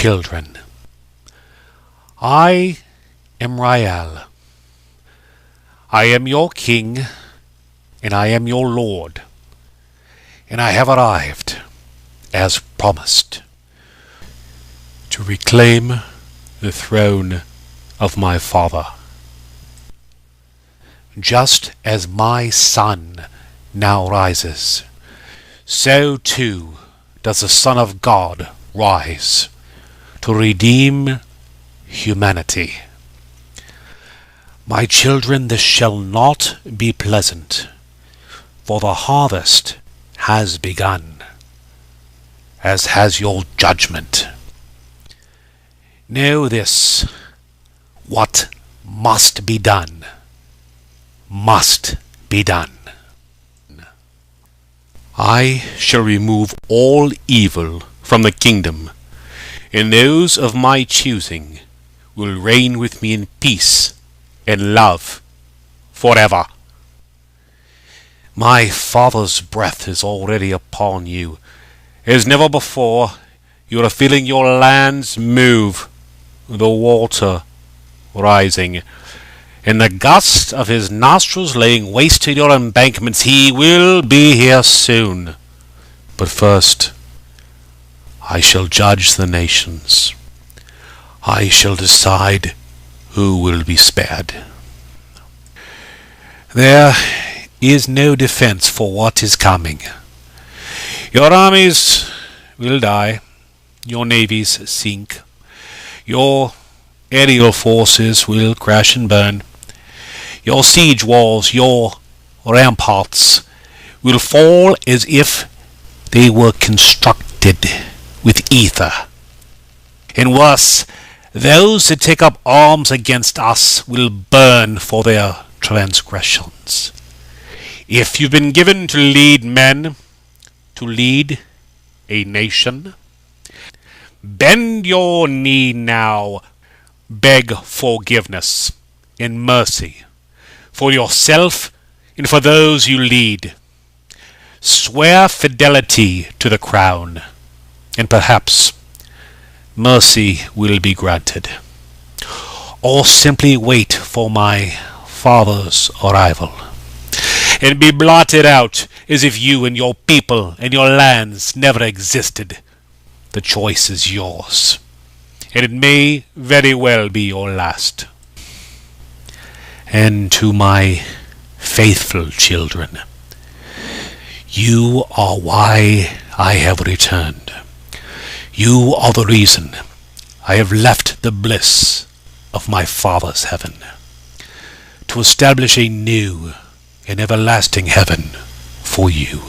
children. I am Rayel. I am your king, and I am your lord, and I have arrived, as promised, to reclaim the throne of my father. Just as my sun now rises, so too does the Son of God rise to redeem humanity. My children, this shall not be pleasant, for the harvest has begun, as has your judgment. Know this: what must be done, must be done. I shall remove all evil from the kingdom, and those of my choosing will reign with me in peace and love forever. My Father's breath is already upon you. As never before, you are feeling your lands move, the water rising, and the gust of his nostrils laying waste to your embankments. He will be here soon. But first, I shall judge the nations. I shall decide who will be spared. There is no defense for what is coming. Your armies will die, your navies sink, your aerial forces will crash and burn, your siege walls, your ramparts will fall as if they were constructed with ether. And worse, those that take up arms against us will burn for their transgressions. If you've been given to lead men, to lead a nation, bend your knee now, beg forgiveness and mercy for yourself and for those you lead. Swear fidelity to the crown, and perhaps mercy will be granted. Or simply wait for my Father's arrival, and be blotted out as if you and your people and your lands never existed. The choice is yours, and it may very well be your last. And to my faithful children, you are why I have returned. You are the reason I have left the bliss of my Father's heaven, to establish a new and everlasting heaven for you.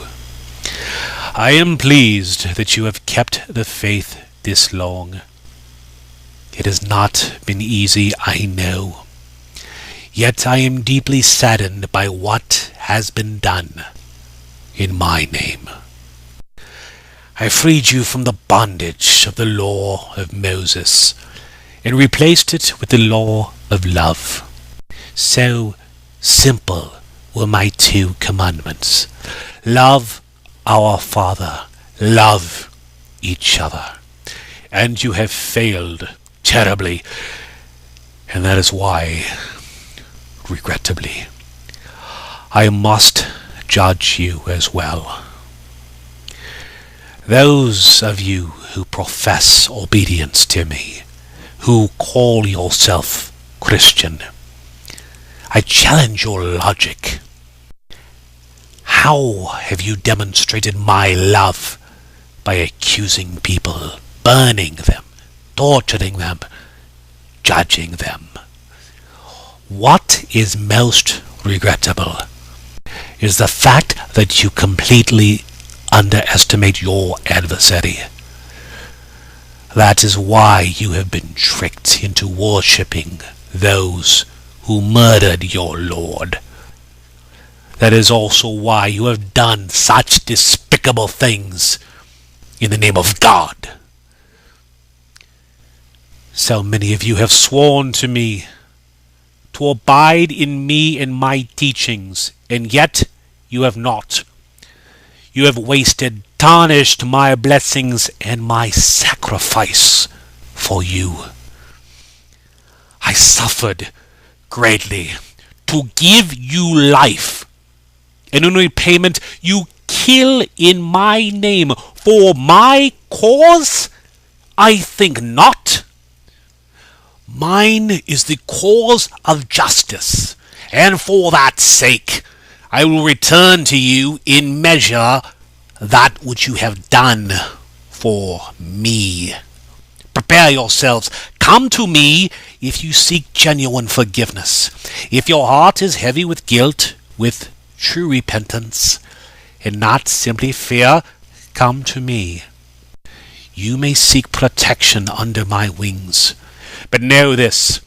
I am pleased that you have kept the faith this long. It has not been easy, I know. Yet I am deeply saddened by what has been done in my name. I freed you from the bondage of the law of Moses and replaced it with the law of love. So simple were my 2 commandments. Love our Father, love each other. And you have failed terribly, and that is why, regrettably, I must judge you as well. Those of you who profess obedience to me, who call yourself Christian, I challenge your logic. How have you demonstrated my love? By accusing people, burning them, torturing them, judging them. What is most regrettable is the fact that you completely underestimate your adversary. That is why you have been tricked into worshipping those who murdered your Lord. That is also why you have done such despicable things in the name of God. So many of you have sworn to me to abide in me and my teachings, and yet you have not. You have wasted, tarnished my blessings and my sacrifice for you. I suffered greatly to give you life, and in repayment you kill in my name. For my cause? I think not. Mine is the cause of justice, and for that sake I will return to you in measure that which you have done for me. Prepare yourselves. Come to me if you seek genuine forgiveness. If your heart is heavy with guilt, with true repentance, and not simply fear, come to me. You may seek protection under my wings, but know this: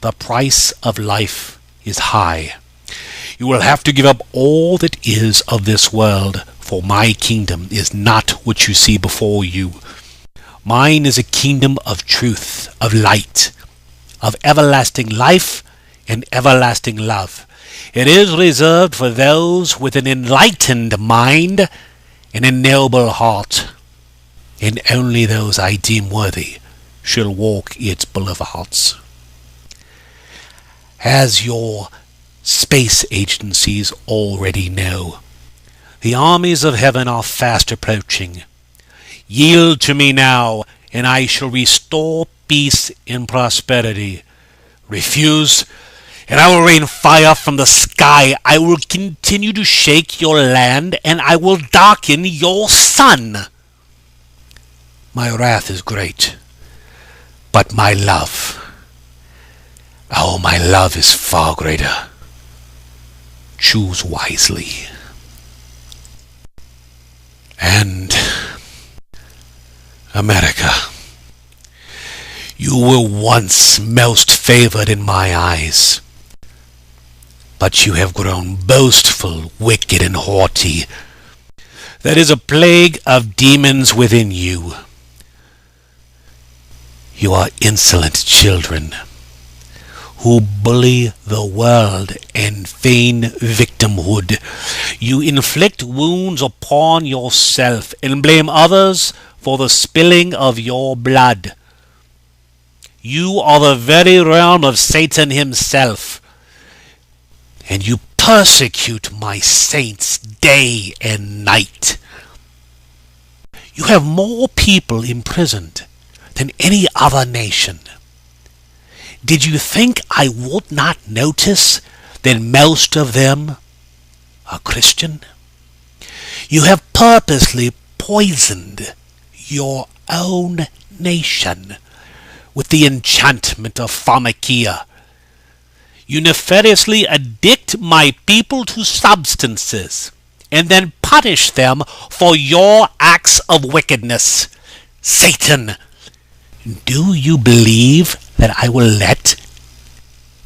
the price of life is high. You will have to give up all that is of this world, for my kingdom is not what you see before you. Mine is a kingdom of truth, of light, of everlasting life and everlasting love. It is reserved for those with an enlightened mind and a noble heart, and only those I deem worthy shall walk its boulevards. As your space agencies already know, the armies of heaven are fast approaching. Yield to me now, and I shall restore peace and prosperity. Refuse, and I will rain fire from the sky. I will continue to shake your land, and I will darken your sun. My wrath is great, but my love, oh, my love is far greater. Choose wisely. And America, you were once most favored in my eyes, but you have grown boastful, wicked, and haughty. There is a plague of demons within you. You are insolent children who bully the world and feign victimhood. You inflict wounds upon yourself and blame others for the spilling of your blood. You are the very realm of Satan himself, and you persecute my saints day and night. You have more people imprisoned than any other nation. Did you think I would not notice that most of them are Christian? You have purposely poisoned your own nation with the enchantment of pharmakia. You nefariously addict my people to substances and then punish them for your acts of wickedness. Satan, do you believe that I will let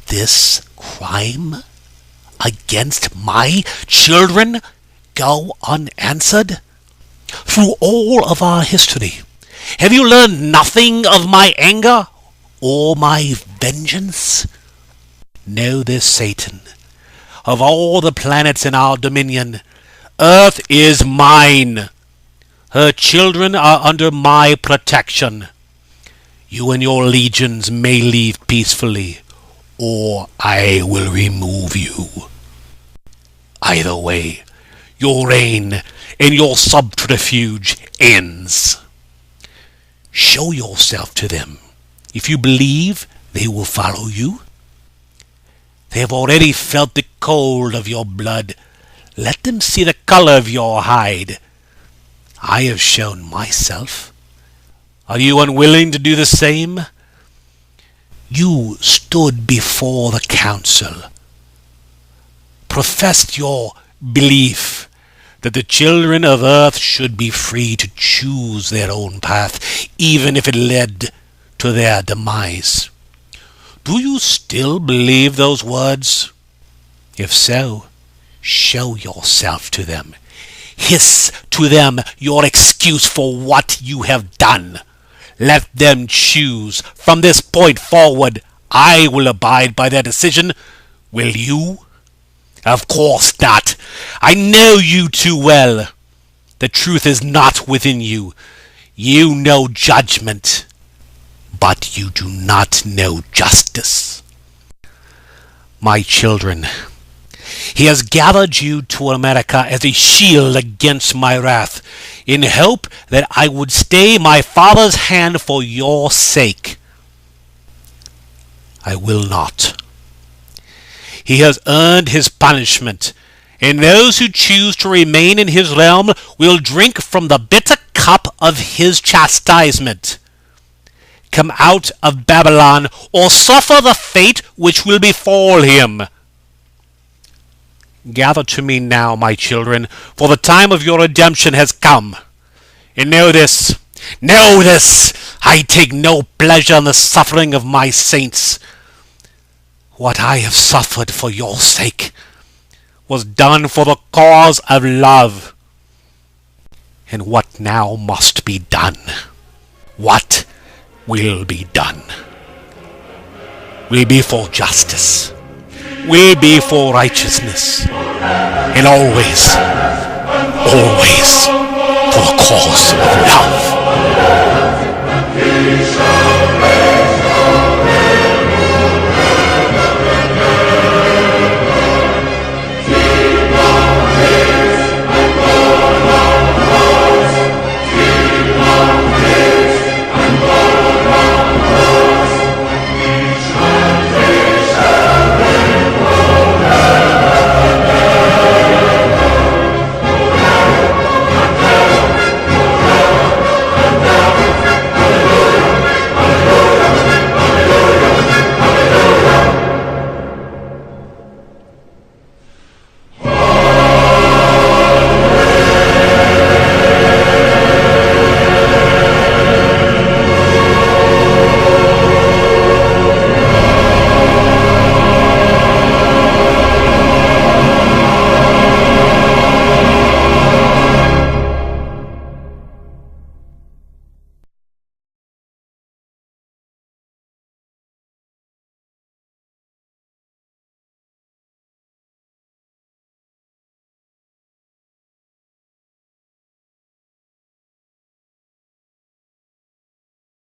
this crime against my children go unanswered? Through all of our history, have you learned nothing of my anger or my vengeance? Know this, Satan. Of all the planets in our dominion, Earth is mine. Her children are under my protection. You and your legions may leave peacefully, or I will remove you. Either way, your reign and your subterfuge ends. Show yourself to them. If you believe, they will follow you. They have already felt the cold of your blood. Let them see the color of your hide. I have shown myself. Are you unwilling to do the same? You stood before the council, professed your belief that the children of earth should be free to choose their own path, even if it led to their demise. Do you still believe those words? If so, show yourself to them. Hiss to them your excuse for what you have done. Let them choose. From this point forward, I will abide by their decision. Will you? Of course not. I know you too well. The truth is not within you. You know judgment. but you do not know justice. My children, he has gathered you to America as a shield against my wrath, in hope that I would stay my father's hand for your sake. I will not. He has earned his punishment, and those who choose to remain in his realm will drink from the bitter cup of his chastisement. Come out of Babylon, or suffer the fate which will befall him. Gather to me now, my children, for the time of your redemption has come. And know this, I take no pleasure in the suffering of my saints. What I have suffered for your sake was done for the cause of love. And what now must be done, what will be done, will be for justice, will be for righteousness, and always